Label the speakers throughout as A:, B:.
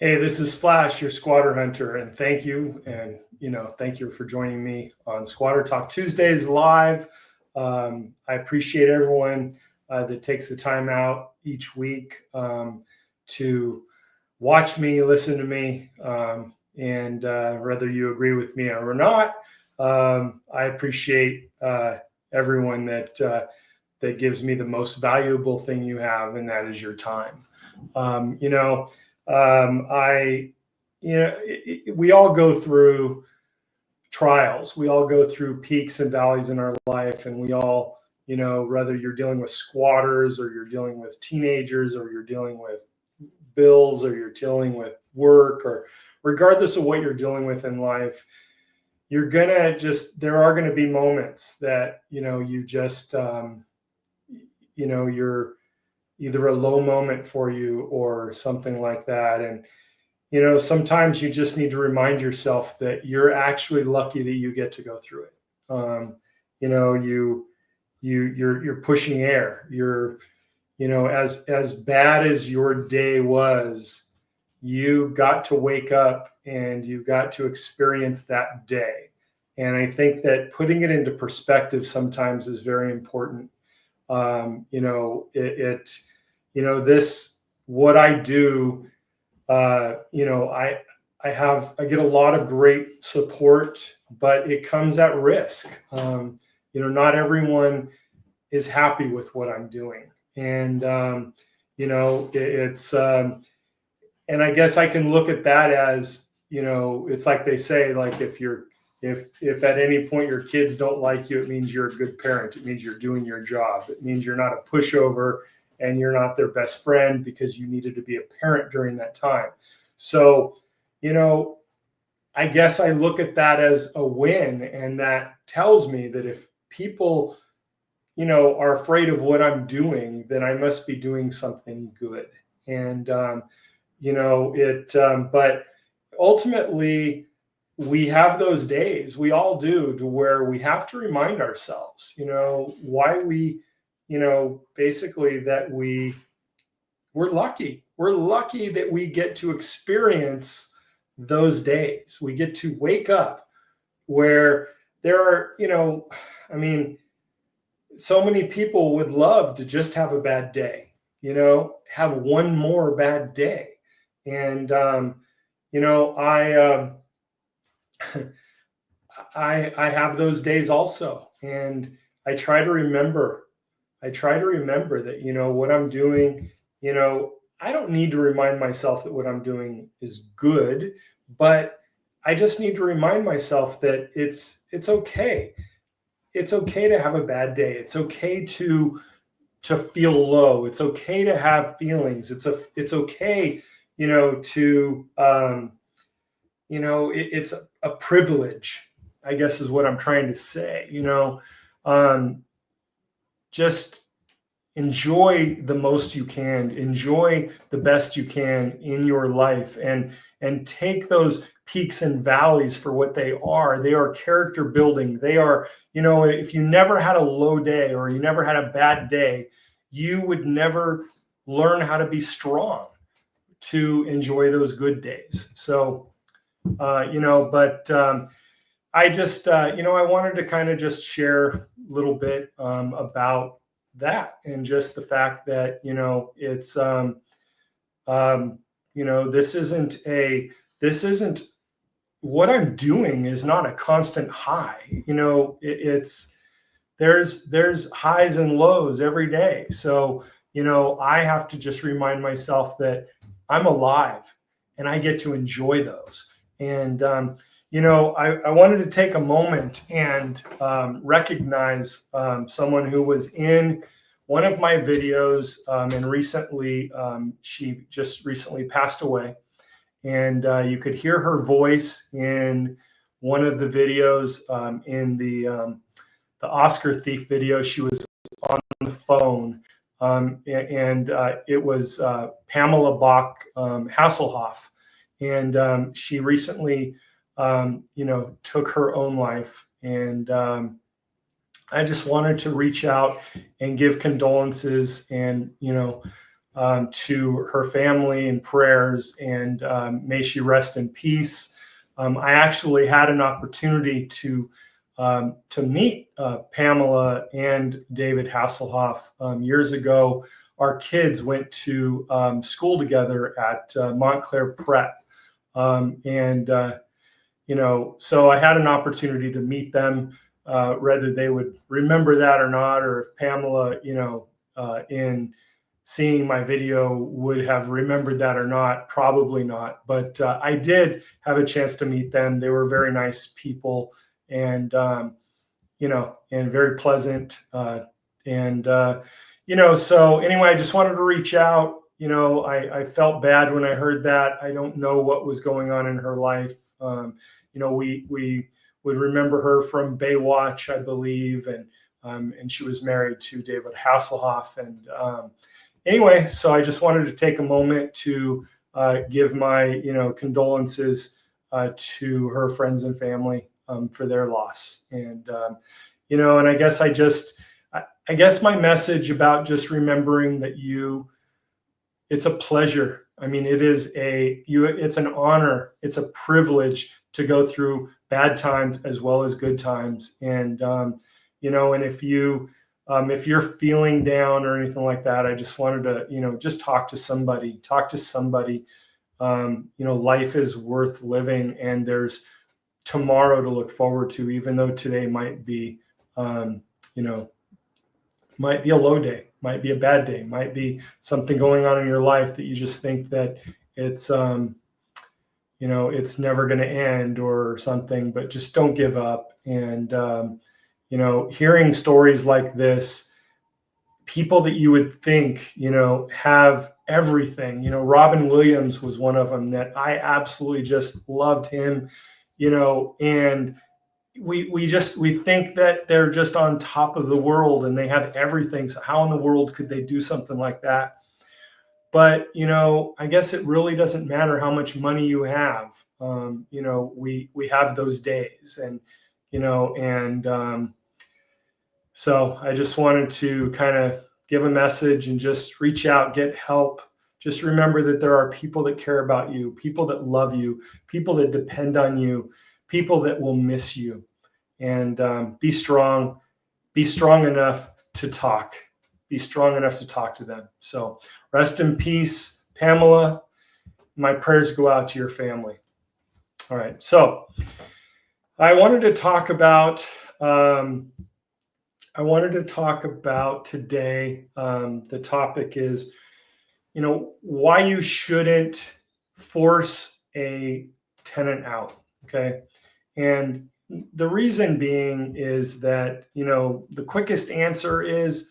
A: Hey, this is Flash, your squatter hunter, and thank you. And, thank you for joining me on Squatter Talk Tuesdays live. I appreciate everyone that takes the time out each week to watch me, listen to me, and whether you agree with me or not, I appreciate everyone that gives me the most valuable thing you have, and that is your time. We all go through trials. We all go through peaks and valleys in our life, and we all, whether you're dealing with squatters or you're dealing with teenagers or you're dealing with bills or you're dealing with work, or regardless of what you're dealing with in life, there are gonna be moments that, you're either a low moment for you or something like that. And, sometimes you just need to remind yourself that you're actually lucky that you get to go through it. You're pushing air. As bad as your day was, you got to wake up and you got to experience that day. And I think that putting it into perspective sometimes is very important. What I do, I get a lot of great support, but it comes at risk. Not everyone is happy with what I'm doing. And, and I guess I can look at that as, it's like they say, like, if at any point your kids don't like you, it means you're a good parent. It means you're doing your job. It means you're not a pushover and you're not their best friend because you needed to be a parent during that time. So, I guess I look at that as a win. And that tells me that if people, are afraid of what I'm doing, then I must be doing something good. And, but ultimately, we have those days, we all do, to where we have to remind ourselves, why we, basically that we're lucky. We're lucky that we get to experience those days. We get to wake up where there are, so many people would love to just have a bad day, have one more bad day. And, I have those days also, and I try to remember that, what I'm doing, I don't need to remind myself that what I'm doing is good, but I just need to remind myself that it's okay. It's okay to have a bad day. It's okay to feel low. It's okay to have feelings. It's okay, it's a privilege, I guess, is what I'm trying to say. Just enjoy the most you can, enjoy the best you can in your life, and take those peaks and valleys for what they are. They are character building. They are, if you never had a low day or you never had a bad day, you would never learn how to be strong to enjoy those good days. So, I just, I wanted to kind of just share a little bit about that, and just the fact that, it's, this isn't what I'm doing is not a constant high. There's highs and lows every day. So, I have to just remind myself that I'm alive and I get to enjoy those. And, I wanted to take a moment and recognize someone who was in one of my videos, and recently, she just recently passed away. And you could hear her voice in one of the videos, in the Oscar thief video. She was on the phone, and it was Pamela Bach Hasselhoff, and she recently, took her own life. And I just wanted to reach out and give condolences, and to her family in prayers, and may she rest in peace. I actually had an opportunity to meet Pamela and David Hasselhoff years ago. Our kids went to school together at Montclair Prep, so I had an opportunity to meet them. Whether they would remember that or not, or if Pamela, in seeing my video would have remembered that or not, probably not. But I did have a chance to meet them. They were very nice people, and and very pleasant. So anyway, I just wanted to reach out. I felt bad when I heard that. I don't know what was going on in her life. We would remember her from Baywatch, I believe, and she was married to David Hasselhoff. And anyway, so I just wanted to take a moment to give my condolences to her friends and family for their loss. And and I guess my message about just remembering that it's a pleasure. I mean, it's an honor, it's a privilege to go through bad times as well as good times. And and if you're feeling down or anything like that, I just wanted to just talk to somebody. Life is worth living, and there's tomorrow to look forward to, even though today might be might be a low day, might be a bad day, might be something going on in your life that you just think that it's it's never going to end or something. But just don't give up. And hearing stories like this, people that you would think have everything. Robin Williams was one of them that I absolutely just loved him. And we think that they're just on top of the world and they have everything. So how in the world could they do something like that? But I guess it really doesn't matter how much money you have. We have those days, and so I just wanted to kind of give a message and just reach out, get help. Just remember that there are people that care about you, people that love you, people that depend on you, people that will miss you. And be strong enough to talk. Be strong enough to talk to them. So rest in peace, Pamela. My prayers go out to your family. All right. So I wanted to talk about today. The topic is, why you shouldn't force a tenant out. Okay. And the reason being is that, the quickest answer is,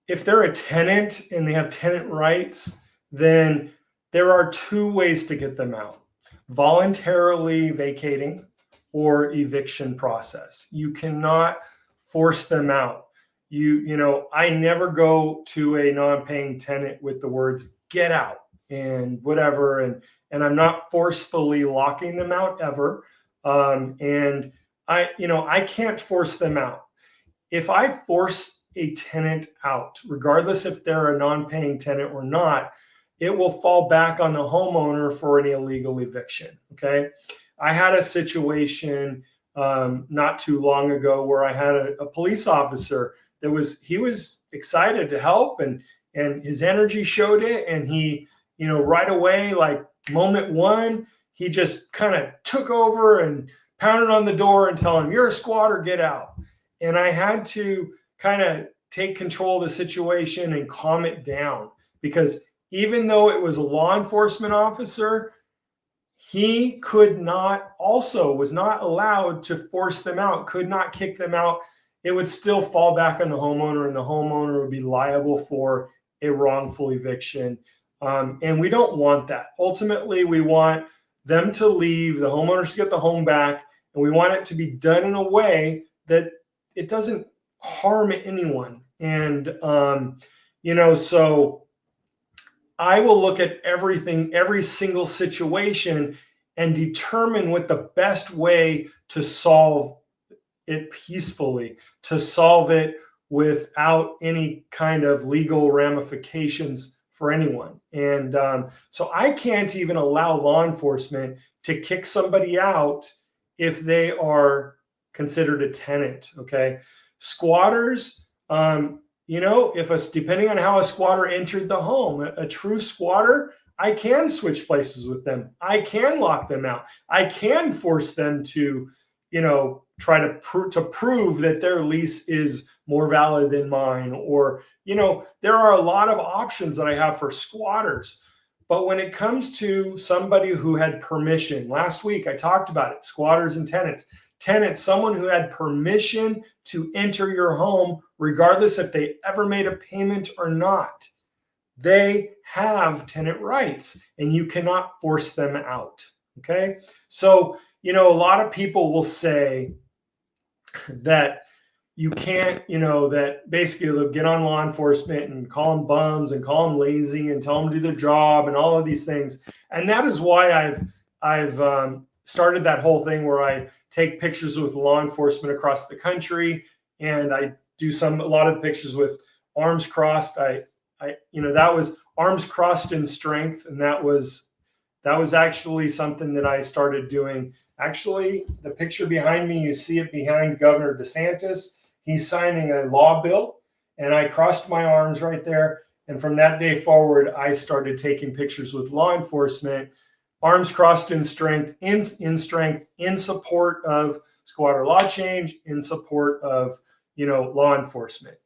A: if they're a tenant and they have tenant rights, then there are two ways to get them out: voluntarily vacating or eviction process. You cannot force them out. I never go to a non-paying tenant with the words "get out" and whatever, and I'm not forcefully locking them out ever. And I can't force them out. If I force a tenant out, regardless if they're a non-paying tenant or not, it will fall back on the homeowner for an illegal eviction. Okay. I had a situation not too long ago where I had a police officer he was excited to help, and his energy showed it. And he, right away, like moment one, he just kind of took over and pounded on the door and tell him, "You're a squatter, get out." And I had to kind of take control of the situation and calm it down, because even though it was a law enforcement officer, he was not allowed to force them out, could not kick them out. It would still fall back on the homeowner, and the homeowner would be liable for a wrongful eviction. And we don't want that. Ultimately, we want them to leave, the homeowners to get the home back, and we want it to be done in a way that it doesn't harm anyone. And, so I will look at everything, every single situation, and determine what the best way to solve it peacefully, to solve it without any kind of legal ramifications for anyone. And so I can't even allow law enforcement to kick somebody out if they are considered a tenant. Okay. Squatters, if depending on how a squatter entered the home, a true squatter, I can switch places with them. I can lock them out. I can force them to, try to prove that their lease is more valid than mine. Or, there are a lot of options that I have for squatters. But when it comes to somebody who had permission, last week I talked about it, squatters and tenants. Tenants, someone who had permission to enter your home, regardless if they ever made a payment or not. They have tenant rights and you cannot force them out. Okay. So, a lot of people will say that you can't, that basically they'll get on law enforcement and call them bums and call them lazy and tell them to do their job and all of these things. And that is why I've started that whole thing where I take pictures with law enforcement across the country, and I do a lot of pictures with arms crossed. That was arms crossed in strength, and that was actually something that I started doing. Actually, the picture behind me, you see it behind Governor DeSantis. He's signing a law bill, and I crossed my arms right there. And from that day forward, I started taking pictures with law enforcement, arms crossed in strength, in support of squatter law change, in support of law enforcement,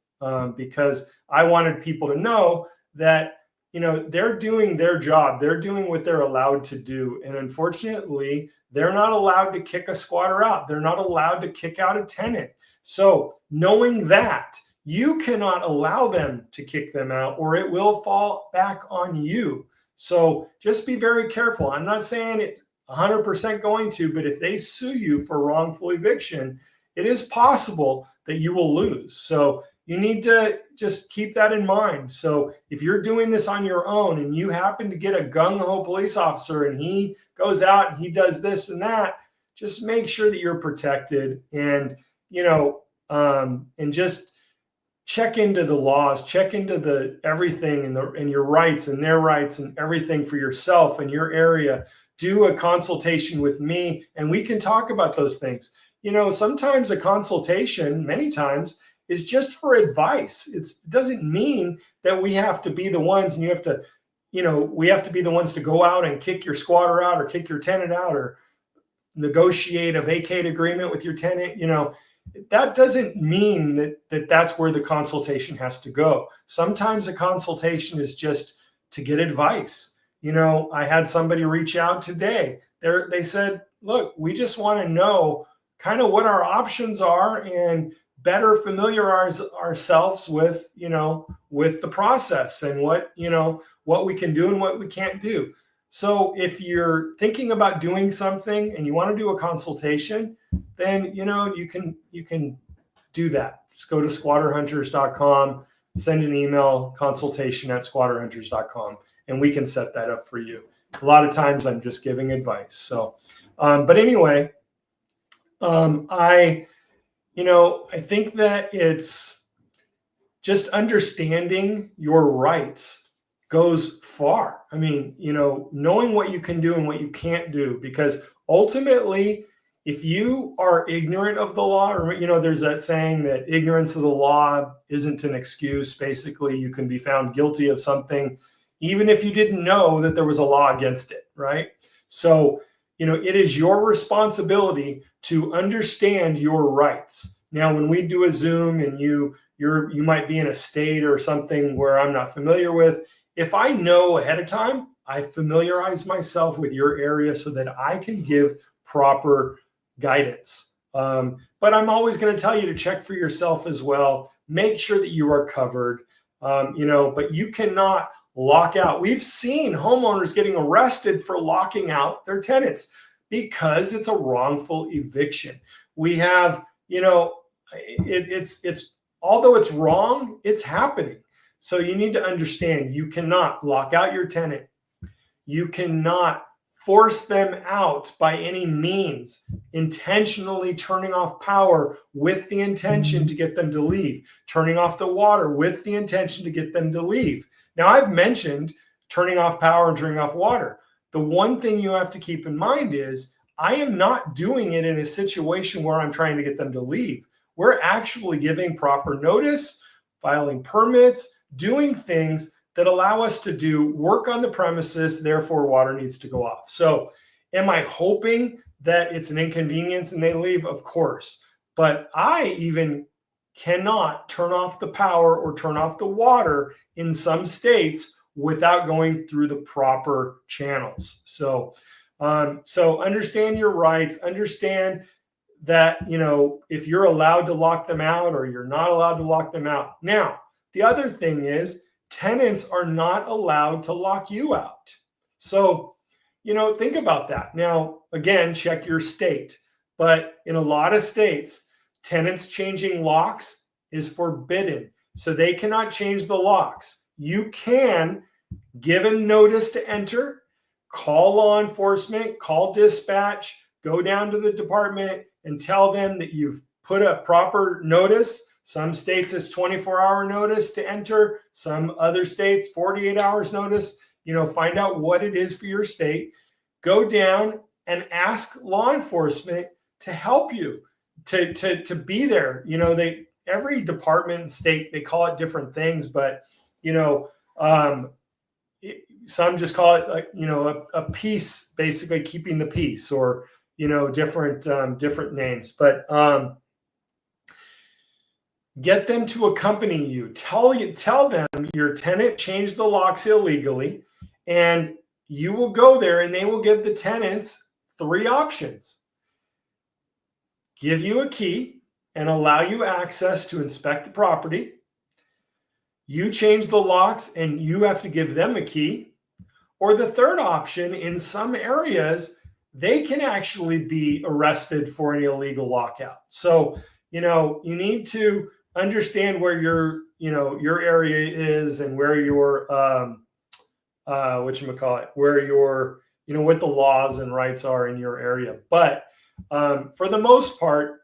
A: because I wanted people to know that they're doing their job. They're doing what they're allowed to do. And unfortunately, they're not allowed to kick a squatter out. They're not allowed to kick out a tenant. So knowing that, you cannot allow them to kick them out, or it will fall back on you. So just be very careful. I'm not saying it's 100% going to, but if they sue you for wrongful eviction, it is possible that you will lose. So you need to just keep that in mind. So if you're doing this on your own and you happen to get a gung-ho police officer and he goes out and he does this and that, just make sure that you're protected, and, and just check into the laws, check into the everything and your rights and their rights and everything for yourself and your area. Do a consultation with me and we can talk about those things. Sometimes a consultation, many times, is just for advice. It doesn't mean that we have to be the ones, and we have to be the ones to go out and kick your squatter out or kick your tenant out or negotiate a vacate agreement with your tenant. That doesn't mean that's where the consultation has to go. Sometimes a consultation is just to get advice. I had somebody reach out today. They said, look, we just want to know kind of what our options are and better familiarize ourselves with, with the process and what we can do and what we can't do. So if you're thinking about doing something and you want to do a consultation, then, you can do that. Just go to squatterhunters.com, send an email, consultation@squatterhunters.com, and we can set that up for you. A lot of times I'm just giving advice. So, but anyway, I think that it's just understanding your rights goes far. I mean, knowing what you can do and what you can't do, because ultimately, if you are ignorant of the law, or, there's that saying that ignorance of the law isn't an excuse. Basically, you can be found guilty of something, even if you didn't know that there was a law against it, right? So, it is your responsibility to understand your rights. Now, when we do a Zoom and you might be in a state or something where I'm not familiar with, if I know ahead of time, I familiarize myself with your area so that I can give proper guidance. But I'm always going to tell you to check for yourself as well. Make sure that you are covered, but you cannot lock out. We've seen homeowners getting arrested for locking out their tenants because it's a wrongful eviction. We have, it's although it's wrong, it's happening. So you need to understand, you cannot lock out your tenant. You cannot force them out by any means, intentionally turning off power with the intention to get them to leave, turning off the water with the intention to get them to leave. Now, I've mentioned turning off power and turning off water. The one thing you have to keep in mind is I am not doing it in a situation where I'm trying to get them to leave. We're actually giving proper notice, filing permits, doing things that allow us to do work on the premises, therefore water needs to go off. So am I hoping that it's an inconvenience and they leave? Of course. But I even cannot turn off the power or turn off the water in some states without going through the proper channels. So understand your rights, understand that, if you're allowed to lock them out or you're not allowed to lock them out. Now, the other thing is tenants are not allowed to lock you out. So, think about that. Now, again, check your state. But in a lot of states, tenants changing locks is forbidden. So they cannot change the locks. You can give a notice to enter, call law enforcement, call dispatch, go down to the department and tell them that you've put a proper notice. Some states it's 24-hour notice to enter. Some other states, 48 hours notice. Find out what it is for your state. Go down and ask law enforcement to help you, to be there. Every department and state, they call it different things, but some just call it like, a peace, basically keeping the peace, or, different names. But get them to accompany you. Tell them your tenant changed the locks illegally, and you will go there and they will give the tenants 3 options. Give you a key and allow you access to inspect the property. You change the locks and you have to give them a key. Or the third option, in some areas, they can actually be arrested for an illegal lockout. So, you need to understand where your area is and where your, where your, what the laws and rights are in your area. But for the most part,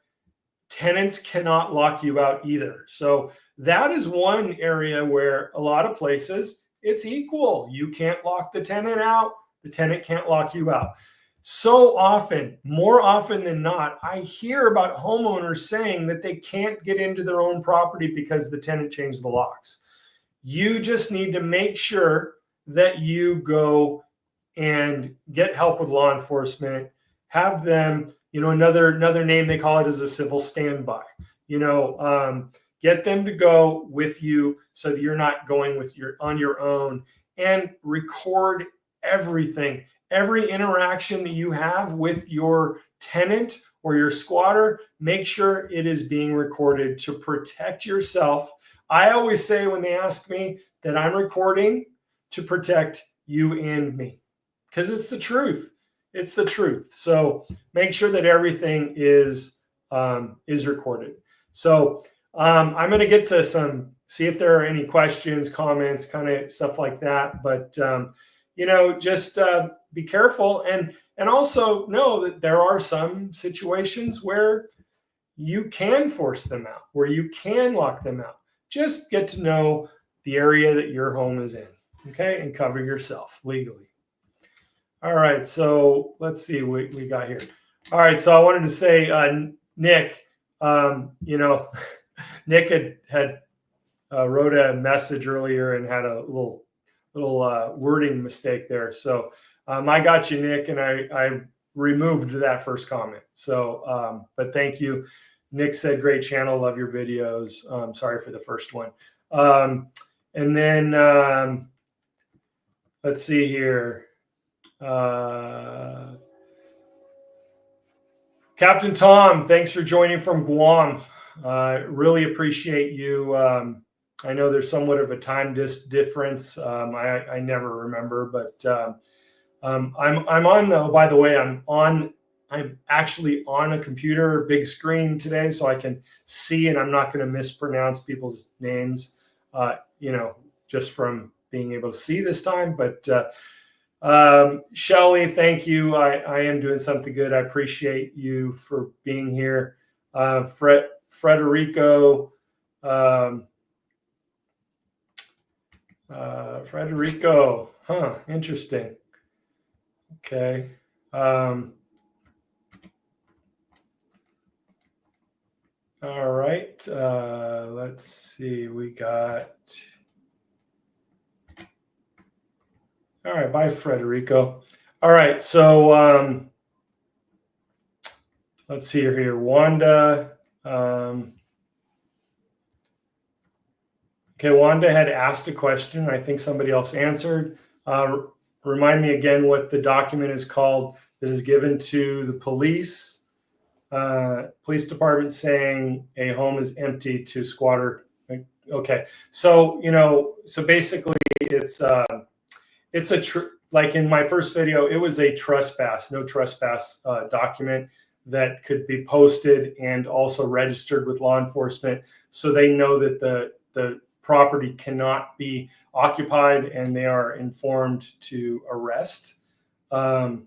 A: tenants cannot lock you out either. So that is one area where a lot of places it's equal. You can't lock the tenant out. The tenant can't lock you out. So often, more often than not, I hear about homeowners saying that they can't get into their own property because the tenant changed the locks. You just need to make sure that you go and get help with law enforcement. Have them, another name they call it is a civil standby. Get them to go with you so that you're not going on your own, and record everything. Every interaction that you have with your tenant or your squatter, make sure it is being recorded to protect yourself. I always say when they ask me that I'm recording to protect you and me, because it's the truth. It's the truth. So make sure that everything is recorded. So I'm going to get to see if there are any questions, comments, kind of stuff like that. But, just be careful and also know that there are some situations where you can force them out, where you can lock them out. Just get to know the area that your home is in, okay, and cover yourself legally. All right, so let's see what we got here. All right, so I wanted to say, Nick, Nick had wrote a message earlier and had a little wording mistake there. So I got you, Nick, and I removed that first comment. So, but thank you. Nick said, great channel, love your videos. Sorry for the first one. And then let's see here. Captain Tom, thanks for joining from Guam. Really appreciate you. I know there's somewhat of a time difference. I never remember, but I'm on though. By the way, I'm actually on a computer, big screen today, so I can see, and I'm not going to mispronounce people's names. Just from being able to see this time. But Shelly, thank you. I am doing something good. I appreciate you for being here. Frederico, interesting. Okay. All right. Let's see. We got. All right. Bye, Frederico. All right. So let's see here. Wanda. Okay. Wanda had asked a question. I think somebody else answered. Remind me again what the document is called that is given to the police department saying a home is empty to squatter. Okay, so so basically it's like in my first video, it was a no trespass document that could be posted and also registered with law enforcement, so they know that the property cannot be occupied and they are informed to arrest. Yeah.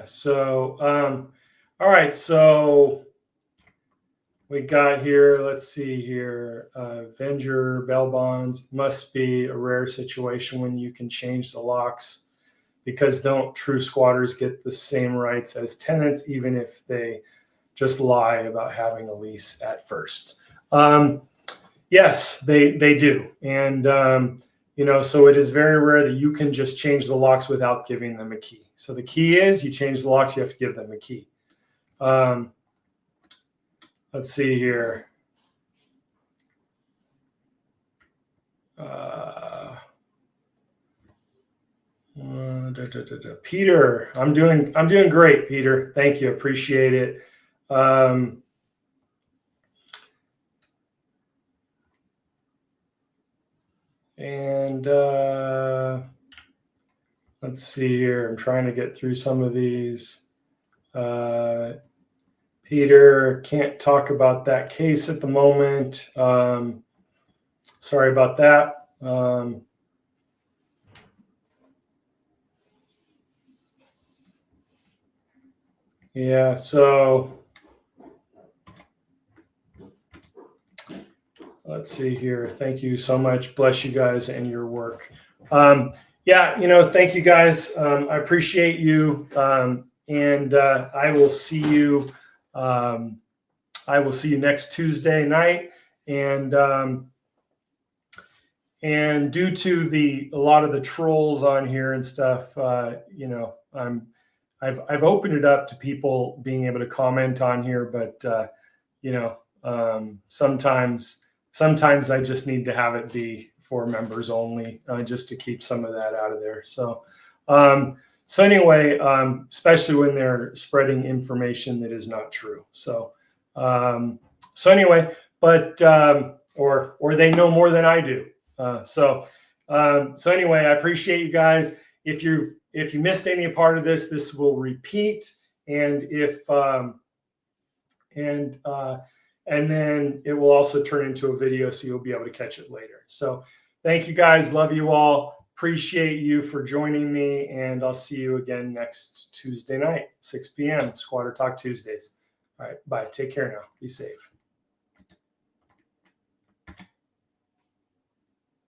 A: So, all right. So we got here, let's see here. Venger bail bonds must be a rare situation when you can change the locks, because don't true squatters get the same rights as tenants, even if they just lie about having a lease at first? Yes, they do. And, so it is very rare that you can just change the locks without giving them a key. So the key is you change the locks, you have to give them a key. Let's see here. Peter, I'm doing great, Peter. Thank you. Appreciate it. And let's see here. I'm trying to get through some of these. Peter, can't talk about that case at the moment. Sorry about that. Yeah, so let's see here. Thank you so much. Bless you guys and your work. Yeah, thank you guys. I appreciate you. And I will see you. I will see you next Tuesday night. And due to a lot of the trolls on here and stuff, I've opened it up to people being able to comment on here, but sometimes I just need to have it be for members only, just to keep some of that out of there. So anyway, especially when they're spreading information that is not true. So anyway, but or they know more than I do. So anyway, I appreciate you guys. If you missed any part of this will repeat, and and then it will also turn into a video, so you'll be able to catch it later. So thank you guys. Love you all. Appreciate you for joining me, and I'll see you again next Tuesday night, 6 p.m. Squatter Talk Tuesdays. All right, bye. Take care now. Be safe.